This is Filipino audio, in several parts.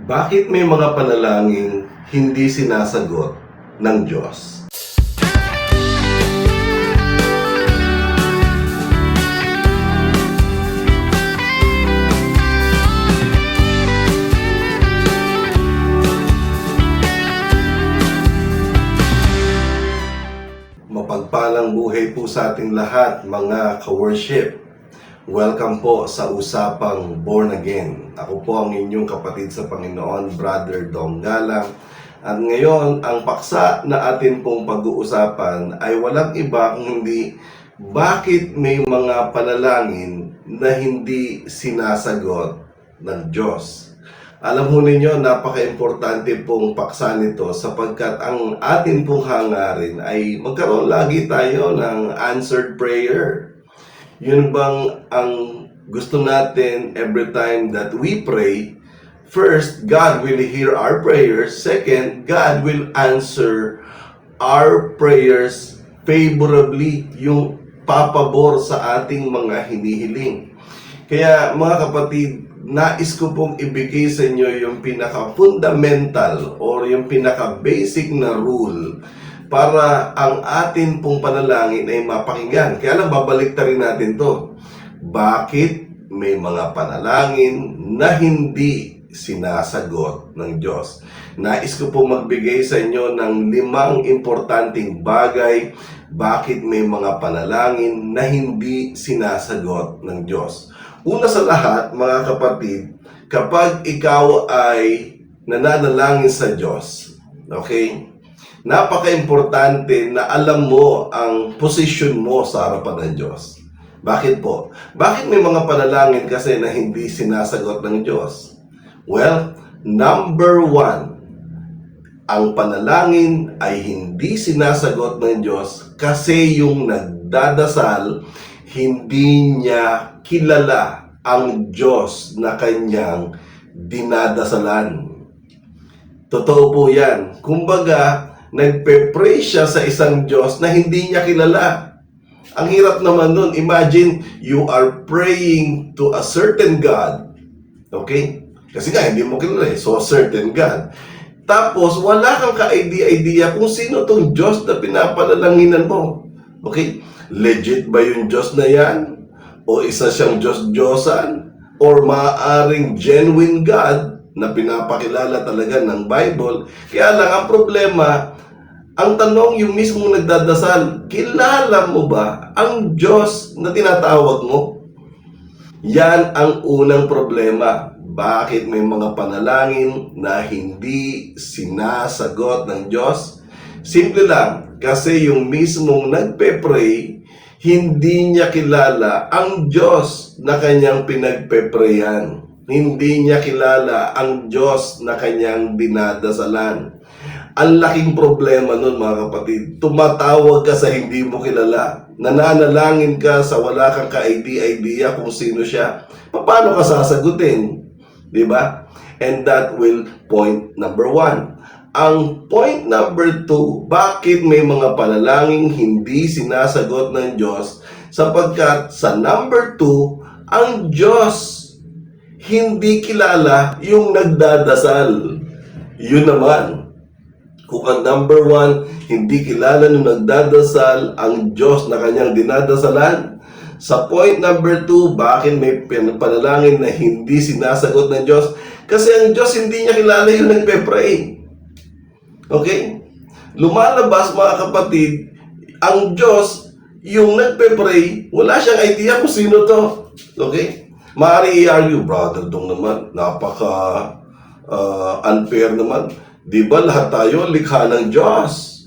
Bakit may mga panalangin hindi sinasagot ng Diyos? Mapagpalang buhay po sa ating lahat, mga ka-worship. Welcome po sa Usapang Born Again. Ako po ang inyong kapatid sa Panginoon, Brother Dong Galang. At ngayon, ang paksa na atin pong pag-uusapan ay walang iba kung hindi bakit may mga panalangin na hindi sinasagot ng Diyos. Alam ho ninyo, napaka-importante pong paksa nito sapagkat ang atin pong hangarin ay magkaroon lagi tayo ng answered prayer. Yun bang ang gusto natin every time that we pray? First, God will hear our prayers. Second, God will answer our prayers favorably, yung papabor sa ating mga hinihiling. Kaya mga kapatid, nais ko pong ibigay sa inyo yung pinaka-fundamental or yung pinaka-basic na rule para ang atin pong panalangin ay mapakinggan. Kaya lang babalik rin natin to. Bakit may mga panalangin na hindi sinasagot ng Diyos? Nais ko pong magbigay sa inyo ng 5 importanteng bagay bakit may mga panalangin na hindi sinasagot ng Diyos. Una sa lahat, mga kapatid, kapag ikaw ay nananalangin sa Diyos, okay? Napaka-importante na alam mo ang posisyon mo sa harapan ng Diyos. Bakit po? Bakit may mga panalangin kasi na hindi sinasagot ng Diyos? Well, number 1, ang panalangin ay hindi sinasagot ng Diyos kasi yung nagdadasal, hindi niya kilala ang Diyos na kanyang dinadasalan. Totoo po yan. Kumbaga, nagpe-pray siya sa isang Diyos na hindi niya kilala. Ang hirap naman nun. Imagine, you are praying to a certain God. Okay? Kasi nga, hindi mo kilala eh. So, a certain God. Tapos, wala kang ka-idea kung sino tong Diyos na pinapanalanginan mo. Okay? Legit ba yung Diyos na yan? O isa siyang Diyos-Diyosan? Or maaaring genuine God na pinapakilala talaga ng Bible? Kaya lang, ang problema, ang tanong yung mismo nagdadasal, kilala mo ba ang Diyos na tinatawag mo? Yan ang unang problema. Bakit may mga panalangin na hindi sinasagot ng Diyos? Simple lang, kasi yung mismong nagpe-pray, hindi niya kilala ang Diyos na kanyang pinagpe-prayan. Hindi niya kilala ang Diyos na kanyang dinadasalan. Ang laking problema nun, mga kapatid. Tumatawag ka sa hindi mo kilala. Nananalangin ka sa wala kang ka-idea kung sino siya. Paano ka sasagutin? Diba? And that will point number 1. Ang point number 2, bakit may mga panalangin hindi sinasagot ng Diyos? Sapagkat sa number 2, ang Diyos hindi kilala yung nagdadasal. Yun naman. Kung ang number 1, hindi kilala nung nagdadasal ang Diyos na kanyang dinadasalan. Sa point number 2, bakit may panalangin na hindi sinasagot ng Diyos? Kasi ang Diyos hindi niya kilala yung nagpe-pray. Okay? Lumalabas, mga kapatid, ang Diyos, yung nagpe-pray, wala siyang idea kung sino to. Okay? Maaari i-argue, Brother Dong naman, unfair naman. Di ba lahat tayo likha ng Diyos?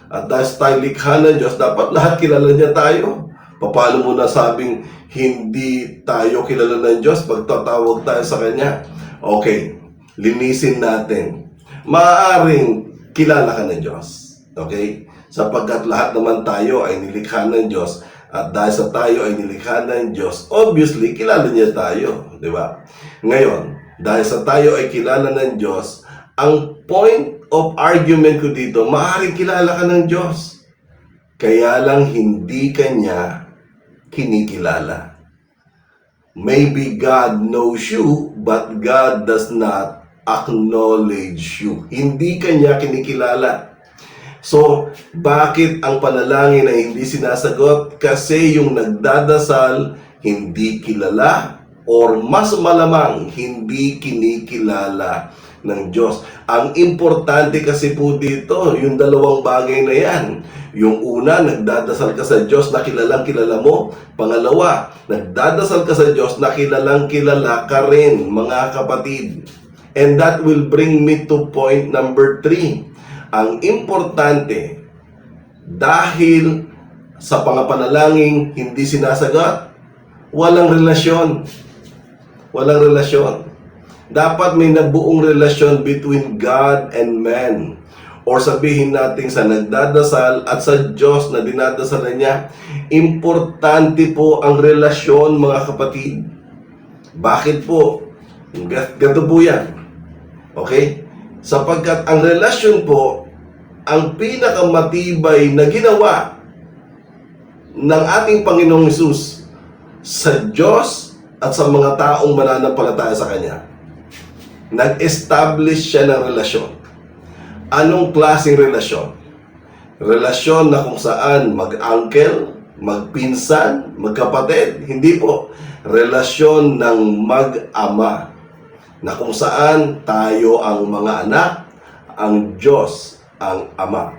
At dahil tayo likha ng Diyos, dapat lahat kilala niya tayo. Paano mo nasabing hindi tayo kilala ng Diyos pag tatawag tayo sa Kanya? Okay, linisin natin. Maaaring kilala ka ng Diyos. Okay? Sapagkat lahat naman tayo ay nilikha ng Diyos. At dahil sa tayo ay nilikha ng Diyos, obviously, kilala niya tayo. Di ba? Ngayon, dahil sa tayo ay kilala ng Diyos, ang point of argument ko dito, maaaring kilala ka ng Diyos. Kaya lang hindi Kanya kinikilala. Maybe God knows you, but God does not acknowledge you. Hindi kanya kinikilala. So, bakit ang panalangin ay hindi sinasagot? Kasi yung nagdadasal hindi kilala or mas malamang hindi kinikilala ng Diyos. Ang importante kasi po dito, yung dalawang bagay na yan. Yung una, nagdadasal ka sa Diyos na kilalang kilala mo. Pangalawa, nagdadasal ka sa Diyos na kilalang kilala ka rin, mga kapatid. And that will bring me to point number 3. Ang importante, dahil sa pangapanalangin hindi sinasagot, walang relasyon. Walang relasyon. Dapat may nabuong relasyon between God and man. Or sabihin natin sa nagdadasal at sa Diyos na dinadasalan niya, importante po ang relasyon, mga kapatid. Bakit po? Ganito po yan. Okay? Sapagkat ang relasyon po, ang pinakamatibay na ginawa ng ating Panginoong Hesus sa Diyos at sa mga taong mananampalataya sa Kanya. Nag-establish siya ng relasyon. Anong klaseng relasyon? Relasyon na kung saan mag-uncle, magpinsan, magkapatid? Hindi po. Relasyon ng mag-ama. Na kung saan tayo ang mga anak, ang Diyos ang Ama.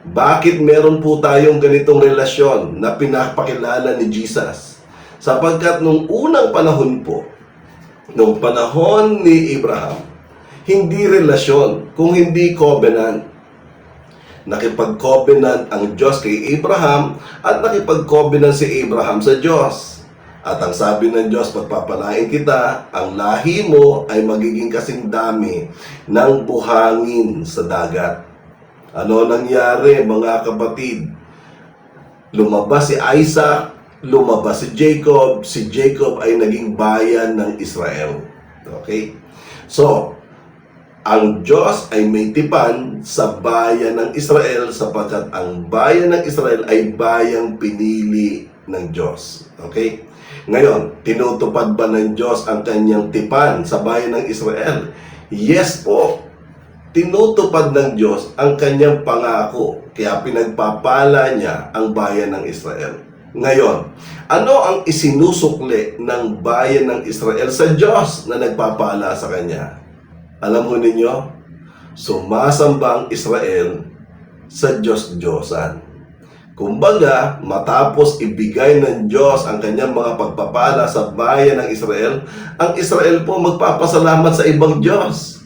Bakit meron po tayong ganitong relasyon na pinapakilala ni Jesus? Sapagkat nung unang panahon po, nung panahon ni Abraham, hindi relasyon, kung hindi covenant. Nakipag-covenant ang Diyos kay Abraham at nakipag-covenant si Abraham sa Diyos. At ang sabi ng Diyos, pagpapalain kita, ang lahi mo ay magiging kasing dami ng buhangin sa dagat. Ano nangyari, mga kapatid? Lumabas si Isaac, lumabas si Jacob. Si Jacob ay naging bayan ng Israel. Okay? So, ang Diyos ay may tipan sa bayan ng Israel sapagkat ang bayan ng Israel ay bayang pinili ng Diyos. Okay? Ngayon, tinutupad ba ng Diyos ang kanyang tipan sa bayan ng Israel? Yes po. Tinutupad ng Diyos ang kanyang pangako. Kaya pinagpapala niya ang bayan ng Israel. Ngayon, ano ang isinusukli ng bayan ng Israel sa Diyos na nagpapala sa kanya? Alam mo ninyo, sumasamba ang Israel sa Diyos-Diyosan. Kumbaga, matapos ibigay ng Diyos ang kanyang mga pagpapala sa bayan ng Israel, ang Israel po magpapasalamat sa ibang Diyos.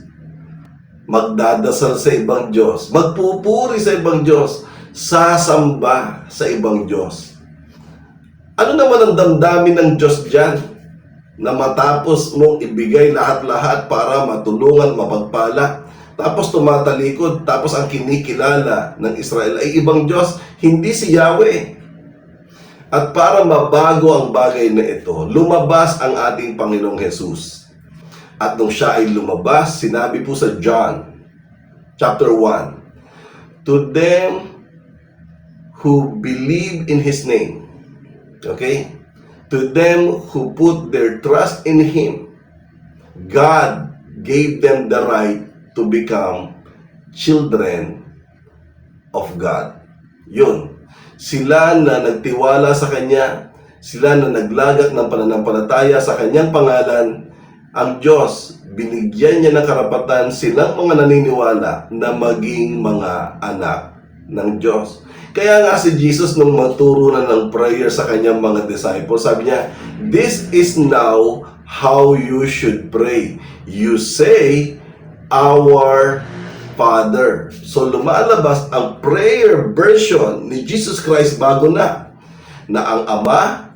Magdadasal sa ibang Diyos. Magpupuri sa ibang Diyos. Sasamba sa ibang Diyos. Ano naman ang damdamin ng Diyos dyan? Na matapos mong ibigay lahat-lahat para matulungan, mapagpala, tapos tumatalikod, tapos ang kinikilala ng Israel ay ibang Diyos, hindi si Yahweh. At para mabago ang bagay na ito, lumabas ang ating Panginoong Hesus. At nung siya ay lumabas, sinabi po sa John, chapter 1, to them who believe in His name, okay? To them who put their trust in Him, God gave them the right to become children of God. Yun. Sila na nagtiwala sa Kanya, sila na naglagak ng pananampalataya sa Kanyang pangalan, ang Diyos, binigyan niya ng karapatan silang mga naniniwala na maging mga anak ng Diyos. Kaya nga si Jesus nung magturo na ng prayer sa Kanyang mga disciples, sabi niya, this is now how you should pray. You say, Our Father. So lumalabas ang prayer version ni Jesus Christ bago na ang Ama,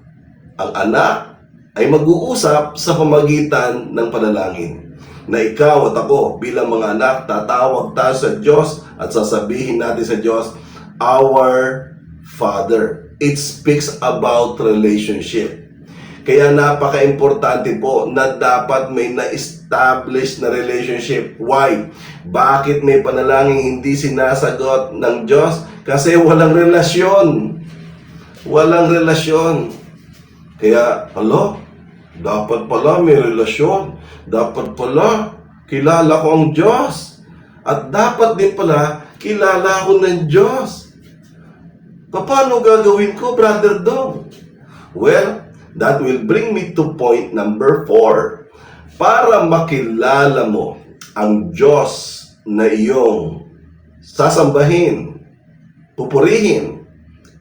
ang Anak, ay mag-uusap sa pamagitan ng panalangin. Na ikaw at ako bilang mga anak, tatawag tayo sa Diyos at sasabihin natin sa Diyos, Our Father. It speaks about relationship. Kaya napaka-importante po na dapat may na-establish na relationship. Why? Bakit may panalangin hindi sinasagot ng Diyos? Kasi walang relasyon. Walang relasyon. Kaya, dapat pala may relasyon. Dapat pala, kilala ko ang Diyos. At dapat din pala, kilala ko ng Diyos. Paano gagawin ko, Brother Dong? Well, that will bring me to point number 4. Para makilala mo ang Diyos na iyong sasambahin, pupurihin,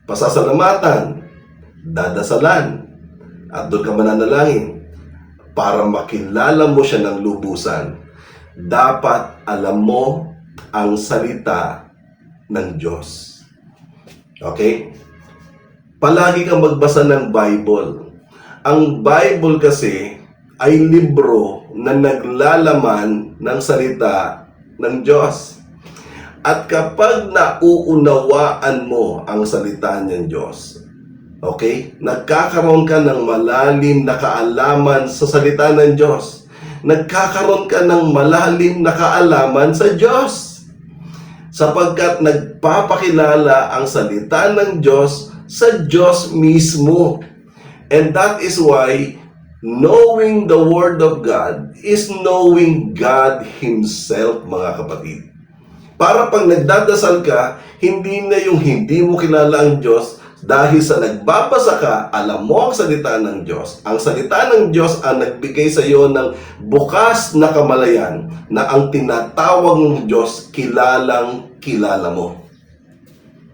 pasasalamatan, dadasalan, at doon ka mananalangin. Para makilala mo siya ng lubusan, dapat alam mo ang salita ng Diyos. Okay? Palagi kang magbasa ng Bible. Ang Bible kasi ay libro na naglalaman ng salita ng Diyos. At kapag nauunawaan mo ang salita ng Diyos, okay? Nagkakaroon ka ng malalim na kaalaman sa salita ng Diyos. Nagkakaroon ka ng malalim na kaalaman sa Diyos. Sapagkat nagpapakilala ang salita ng Diyos sa Diyos mismo. And that is why knowing the Word of God is knowing God Himself, mga kapatid. Para pag nagdadasal ka, hindi na yung hindi mo kilala ang Diyos. Dahil sa nagbabasa ka, alam mo ang salita ng Diyos. Ang salita ng Diyos ang nagbigay sa iyo ng bukas na kamalayan na ang tinatawag ng Diyos, kilalang kilala mo.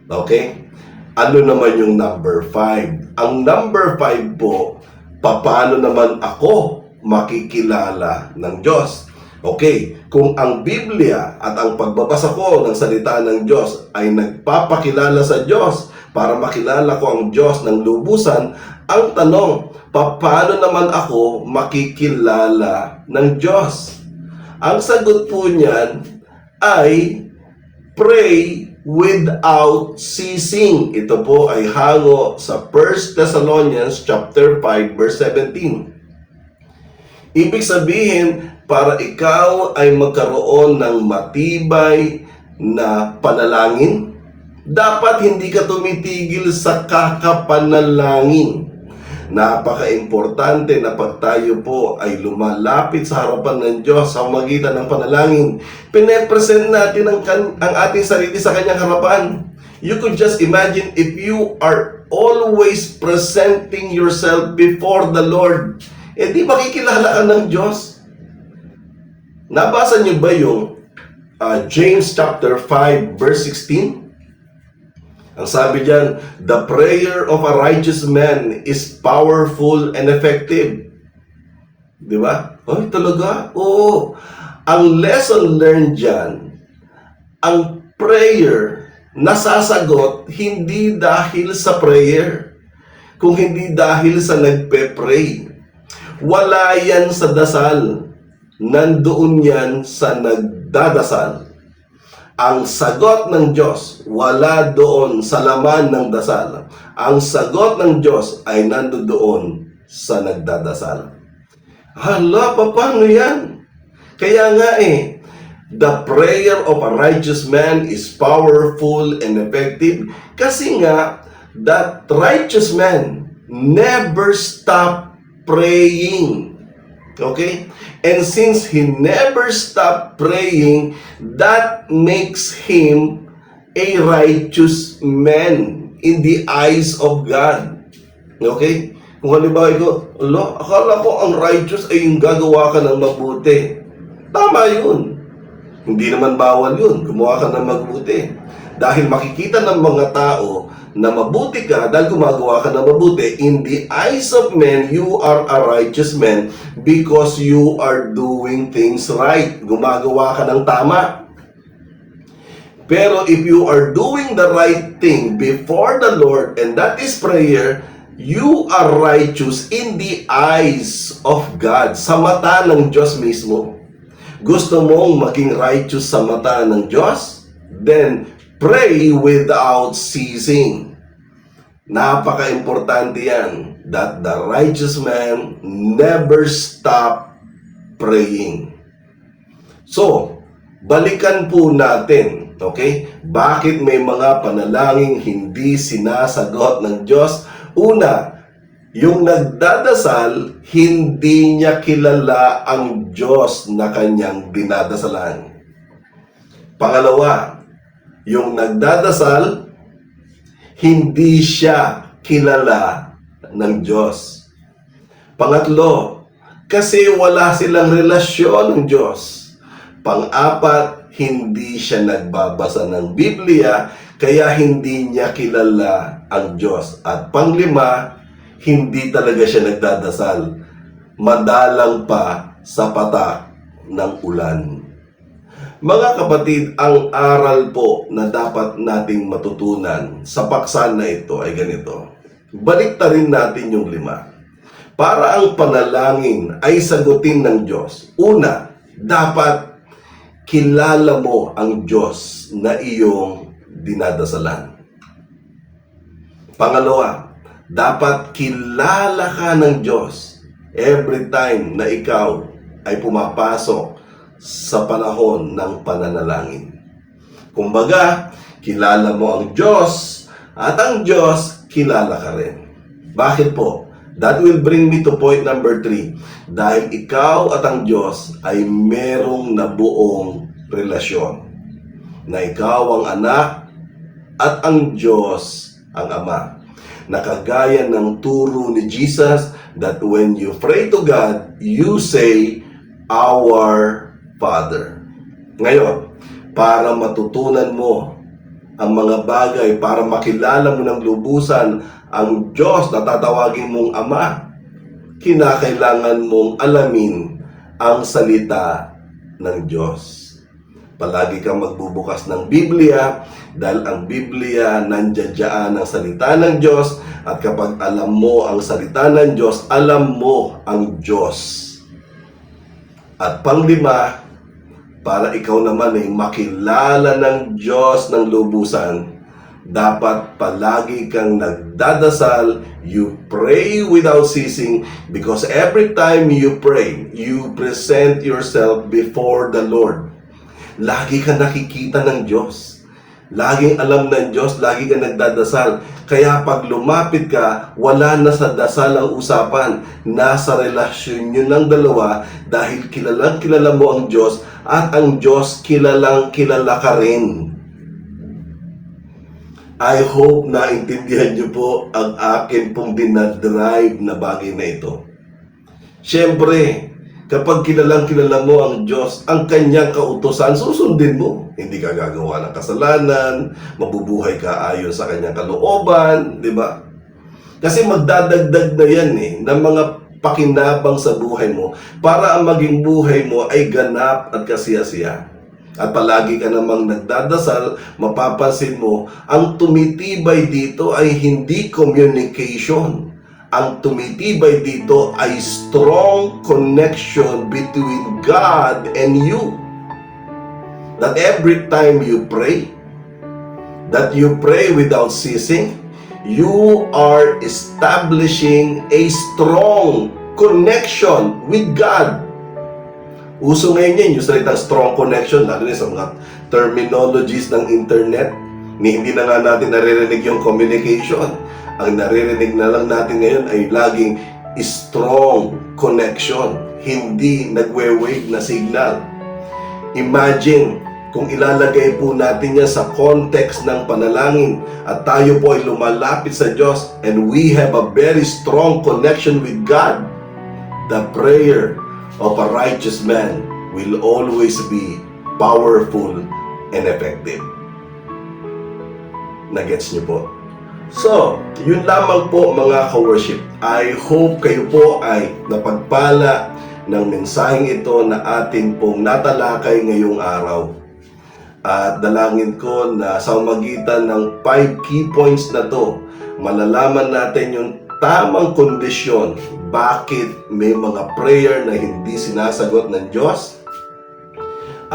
Okay? Ano naman yung number 5? Ang number 5 po, paano naman ako makikilala ng Diyos? Okay, kung ang Biblia at ang pagbabasa ko ng salita ng Diyos ay nagpapakilala sa Diyos, para makilala ko ang Diyos ng lubusan, ang tanong, paano naman ako makikilala ng Diyos? Ang sagot po niyan ay pray without ceasing. Ito po ay hango sa 1 Thessalonians chapter 5 verse 17. Ibig sabihin, para ikaw ay magkaroon ng matibay na panalangin, dapat hindi ka tumitigil sa kakapanalangin. Napaka-importante na pag tayo po ay lumalapit sa harapan ng Diyos sa magitan ng panalangin, pine-present natin ang ating sarili sa Kanyang harapan. You could just imagine if you are always presenting yourself before the Lord, di makikilala ka ng Diyos. Nabasa niyo ba yung James chapter 5 verse 16? Ang sabi diyan, the prayer of a righteous man is powerful and effective. Di ba? Oh, talaga? Oo. Ang lesson learned diyan, ang prayer nasasagot hindi dahil sa prayer, kung hindi dahil sa nagpe-pray. Wala yan sa dasal. Nandoon yan sa nagdadasal. Ang sagot ng Diyos, wala doon sa laman ng dasal. Ang sagot ng Diyos ay nandoon sa nagdadasal. Hala, paano yan? Kaya nga the prayer of a righteous man is powerful and effective kasi nga, that righteous man never stop praying. Okay? And since he never stopped praying, that makes him a righteous man in the eyes of God. Okay? Kung halimbawa ikaw, akala ko ang righteous ay yung gagawa ka ng mabuti. Tama yun. Hindi naman bawal yun. Gumawa ka ng mabuti. Dahil makikita ng mga tao na mabuti ka dahil gumagawa ka ng mabuti. In the eyes of men, you are a righteous man because you are doing things right. Gumagawa ka ng tama. Pero if you are doing the right thing before the Lord, and that is prayer, you are righteous in the eyes of God. Sa mata ng Diyos mismo. Gusto mong maging righteous sa mata ng Diyos? Then, pray without ceasing. Napaka-importante yan. That the righteous man never stop praying. So, balikan po natin, okay? Bakit may mga panalangin hindi sinasagot ng Diyos? Una, Yung nagdadasal, hindi niya kilala ang Diyos na kanyang dinadasalan. Pangalawa, yung nagdadasal, hindi siya kilala ng Diyos. Pangatlo, kasi wala silang relasyon ng Diyos. Pang-apat, hindi siya nagbabasa ng Biblia, kaya hindi niya kilala ang Diyos. At panglima, hindi talaga siya nagdadasal. Madalang pa sa patak ng ulan. Mga kapatid, ang aral po na dapat nating matutunan sa paksa na ito ay ganito. Baliktarin natin yung 5. Para ang panalangin ay sagutin ng Diyos. Una, dapat kilala mo ang Diyos na iyong dinadasalan. Pangalawa, dapat kilala ka ng Diyos every time na ikaw ay pumapasok sa panahon ng pananalangin. Kumbaga, kilala mo ang Diyos at ang Diyos kilala ka rin. Bakit po? That will bring me to point number 3. Dahil ikaw at ang Diyos ay merong nabuong relasyon. Na ikaw ang anak at ang Diyos ang Ama. Nakagaya ng turo ni Jesus that when you pray to God, you say, Our Father. Ngayon, para matutunan mo ang mga bagay, para makilala mo ng lubusan ang Diyos na tatawagin mong Ama, kinakailangan mong alamin ang salita ng Diyos. Palagi kang magbubukas ng Biblia dahil ang Biblia nandiyan ang salita ng Diyos at kapag alam mo ang salita ng Diyos, alam mo ang Diyos. At panglima, para ikaw naman ay makilala ng Diyos ng lubusan, dapat palagi kang nagdadasal, you pray without ceasing, because every time you pray, you present yourself before the Lord. Lagi ka nakikita ng Diyos. Laging alam ng Diyos, lagi ka nagdadasal. Kaya pag lumapit ka, wala na sa dasal ang usapan. Nasa relasyon nyo ng dalawa dahil kilalang kilala mo ang Diyos at ang Diyos kilalang kilala ka rin. I hope na intindihan nyo po ang akin pong dinadrive na bagay na ito. Siyempre, kapag kilalang kilala mo ang Diyos, ang kanyang kautusan, susundin mo. Hindi ka gagawa ng kasalanan, mabubuhay ka ayon sa kanyang kalooban, di ba? Kasi magdadagdag na yan ng mga pakinabang sa buhay mo para ang maging buhay mo ay ganap at kasiyasiya. At palagi ka namang nagdadasal, mapapansin mo, ang tumitibay dito ay hindi communication. Ang tumitibay dito ay strong connection between God and you. That every time you pray without ceasing, you are establishing a strong connection with God. Uso ngayon yan, yung salitang strong connection, lalo na sa mga terminologies ng internet, hindi na nga natin naririnig yung communication. Ang naririnig na lang natin ngayon ay laging strong connection, hindi nagwe-wave na signal. Imagine kung ilalagay po natin yan sa context ng panalangin at tayo po ay lumalapit sa Diyos and we have a very strong connection with God. The prayer of a righteous man will always be powerful and effective. Nagets niyo po? So, yun lamang po mga ka-worship. I hope kayo po ay napagpala ng mensaheng ito na atin pong natalakay ngayong araw. At dalangin ko na sa magitan ng 5 key points na to, malalaman natin yung tamang kondisyon bakit may mga prayer na hindi sinasagot ng Diyos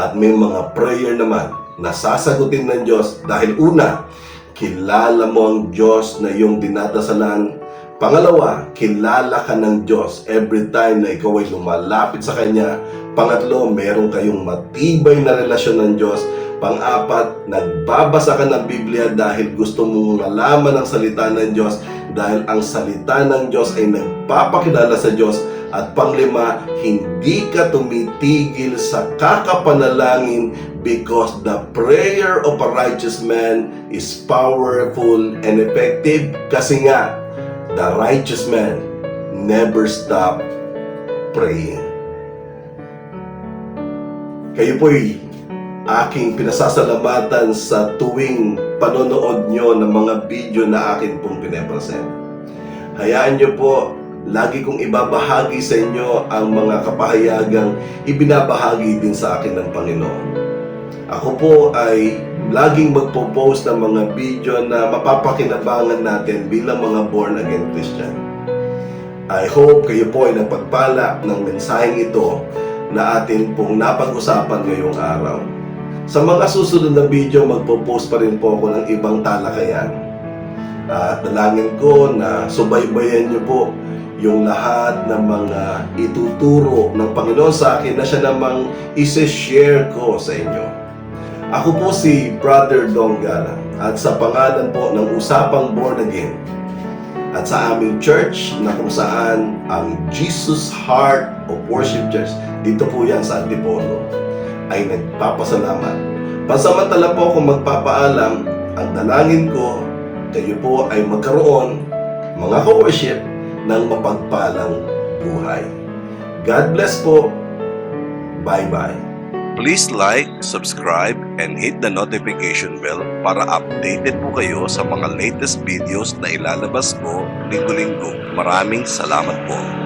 at may mga prayer naman na sasagutin ng Diyos dahil una, kilala mo ang Diyos na iyong dinadasalan. Pangalawa, kilala ka ng Diyos every time na ikaw ay lumalapit sa Kanya. Pangatlo, meron kayong matibay na relasyon ng Diyos. Pang-apat, nagbabasa ka ng Biblia dahil gusto mong malaman ang salita ng Diyos, dahil ang salita ng Diyos ay nagpapakilala sa Diyos. At panglima, hindi ka tumitigil sa kakapanalangin because the prayer of a righteous man is powerful and effective. Kasi nga, the righteous man never stop praying. Kayo po'y aking pinasasalamatan sa tuwing panonood nyo ng mga video na akin pong pinapresent. Hayaan nyo po, lagi kong ibabahagi sa inyo ang mga kapahayagang ibinabahagi din sa akin ng Panginoon. Ako po ay laging magpo-post ng mga video na mapapakinabangan natin bilang mga born-again Christian. I hope kayo po ay napagpala ng mensaheng ito na atin pong napag-usapan ngayong araw. Sa mga susunod na video, magpo-post pa rin po ako ng ibang talakayan. At dalangin ko na subaybayan niyo po yung lahat ng mga ituturo ng Panginoon sa akin na siya namang isi-share ko sa inyo. Ako po si Brother Donggal at sa pangalan po ng Usapang Born Again at sa aming church na kung saan ang Jesus Heart of Worship Church, dito po yan sa Antipolo, ay nagpapasalamat. Pansamantala po akong magpapaalam, ang dalangin ko, kayo po ay magkaroon, mga ka-worship, ng mapagpalang buhay. God bless po. Bye-bye. Please like, subscribe, and hit the notification bell para updated po kayo sa mga latest videos na ilalabas ko linggo-linggo. Maraming salamat po.